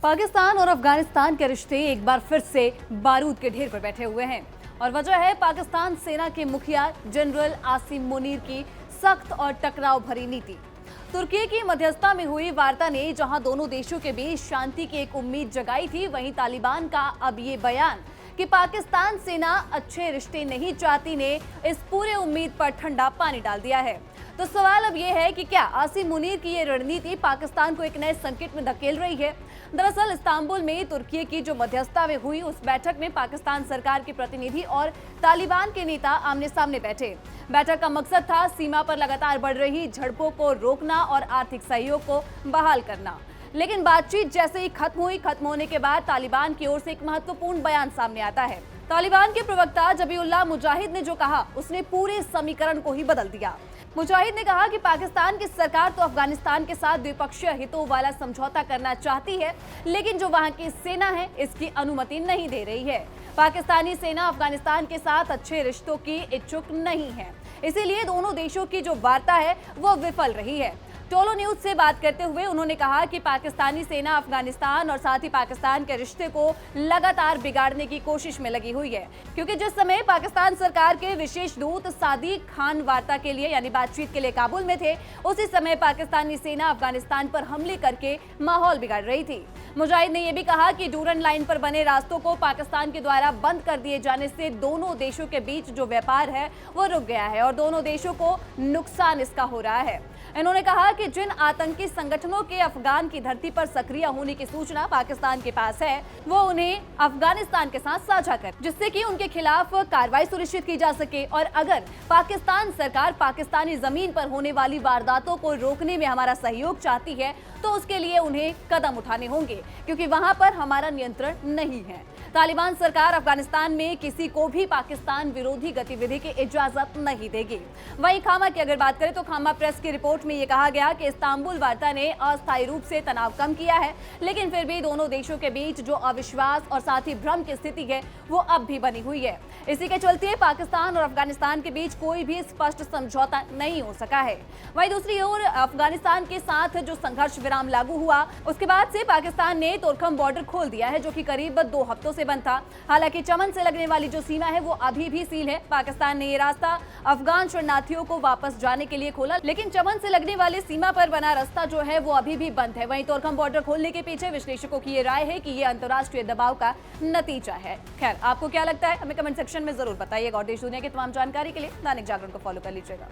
पाकिस्तान और अफगानिस्तान के रिश्ते एक बार फिर से बारूद के ढेर पर बैठे हुए हैं और वजह है पाकिस्तान सेना के मुखिया जनरल आसिम मुनीर की सख्त और टकराव भरी नीति। तुर्की की मध्यस्थता में हुई वार्ता ने जहां दोनों देशों के बीच शांति की एक उम्मीद जगाई थी, वहीं तालिबान का अब ये बयान कि पाकिस्तान सेना अच्छे रिश्ते नहीं चाहती ने इस पूरे उम्मीद पर ठंडा पानी डाल दिया है। तो सवाल अब यह है कि क्या आसिम मुनीर की ये रणनीति पाकिस्तान को एक नए संकट में धकेल रही है। दरअसल इस्तांबुल में तुर्की की जो मध्यस्थता में हुई उस बैठक में पाकिस्तान सरकार के प्रतिनिधि और तालिबान के नेता आमने सामने बैठे। बैठक का मकसद था सीमा पर लगातार बढ़ रही झड़पों को रोकना और आर्थिक सहयोग को बहाल करना। लेकिन बातचीत जैसे ही खत्म होने के बाद तालिबान की ओर से एक महत्वपूर्ण बयान सामने आता है। तालिबान के प्रवक्ता जबीउल्लाह मुजाहिद ने जो कहा उसने पूरे समीकरण को ही बदल दिया। मुजाहिद ने कहा कि पाकिस्तान की सरकार तो अफगानिस्तान के साथ द्विपक्षीय हितों वाला समझौता करना चाहती है, लेकिन जो वहां की सेना है इसकी अनुमति नहीं दे रही है। पाकिस्तानी सेना अफगानिस्तान के साथ अच्छे रिश्तों की इच्छुक नहीं है, इसीलिए दोनों देशों की जो वार्ता है वो विफल रही है। टोलो न्यूज से बात करते हुए उन्होंने कहा कि पाकिस्तानी सेना अफगानिस्तान और साथ ही पाकिस्तान के रिश्ते को लगातार बिगाड़ने की कोशिश में लगी हुई है, क्योंकि जिस समय पाकिस्तान सरकार के विशेष दूत सादिक खान वार्ता के लिए यानी बातचीत के लिए काबुल में थे, उसी समय पाकिस्तानी सेना अफगानिस्तान पर हमले करके माहौल बिगाड़ रही थी। मुजाहिद ने यह भी कहा कि डूरन लाइन पर बने रास्तों को पाकिस्तान के द्वारा बंद कर दिए जाने से दोनों देशों के बीच जो व्यापार है वो रुक गया है और दोनों देशों को नुकसान इसका हो रहा है। इन्होंने कहा कि जिन आतंकी संगठनों के अफगान की धरती पर सक्रिय होने की सूचना पाकिस्तान के पास है वो उन्हें अफगानिस्तान के साथ साझा कर, जिससे कि उनके खिलाफ कार्रवाई सुनिश्चित की जा सके। और अगर पाकिस्तान सरकार पाकिस्तानी जमीन पर होने वाली वारदातों को रोकने में हमारा सहयोग चाहती है तो उसके लिए उन्हें कदम उठाने होंगे, क्योंकि वहां पर हमारा नियंत्रण नहीं है। तालिबान सरकार अफगानिस्तान में किसी को भी पाकिस्तान विरोधी गतिविधि की इजाजत नहीं देगी। वहीं खामा की अगर बात करें तो खामा प्रेस की रिपोर्ट में यह कहा गया कि इस्तांबुल वार्ता ने अस्थायी रूप से तनाव कम किया है, लेकिन फिर भी दोनों देशों के बीच जो अविश्वास और साथ ही भ्रम की स्थिति है वो अब भी बनी हुई है। इसी के चलते पाकिस्तान और अफगानिस्तान के बीच कोई भी स्पष्ट समझौता नहीं हो सका है। वहीं दूसरी ओर अफगानिस्तान के साथ जो संघर्ष विराम लागू हुआ उसके बाद से पाकिस्तान ने तोरखम बॉर्डर खोल दिया है, जो कि करीब 2 हफ्तों से बंद था। हालांकि चमन से लगने वाली जो सीमा है वो अभी भी सील है। पाकिस्तान ने ये रास्ता अफगान शरणार्थियों को वापस जाने के लिए खोला, लेकिन चमन से लगने वाली सीमा पर बना रास्ता जो है वो अभी भी बंद है। वहीं तोरखम बॉर्डर खोलने के पीछे विश्लेषकों की ये राय है कि ये अंतर्राष्ट्रीय दबाव का नतीजा है। खैर, आपको क्या लगता है हमें कमेंट सेक्शन में जरूर बताइएगा और देश दुनिया की तमाम जानकारी के लिए दैनिक जागरण को फॉलो कर लीजिएगा।